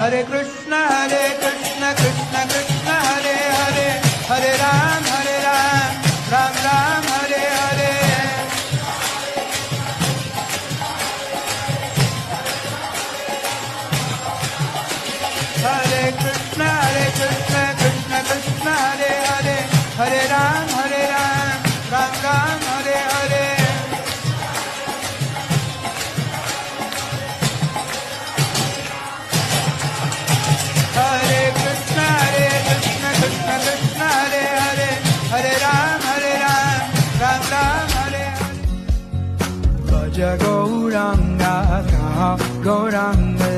Hare Krishna Krishna Krishna Hare Hare, Hare Ram Ram Ram Hare Hare. Hare Krishna Krishna Krishna Hare Hare, Hare Ram Ram Ram Hare Hare. Hare Krishna Krishna Krishna Hare Hare, Hare Ram Ram Ram Hare Hare. Bhaja Gauranga Gauranga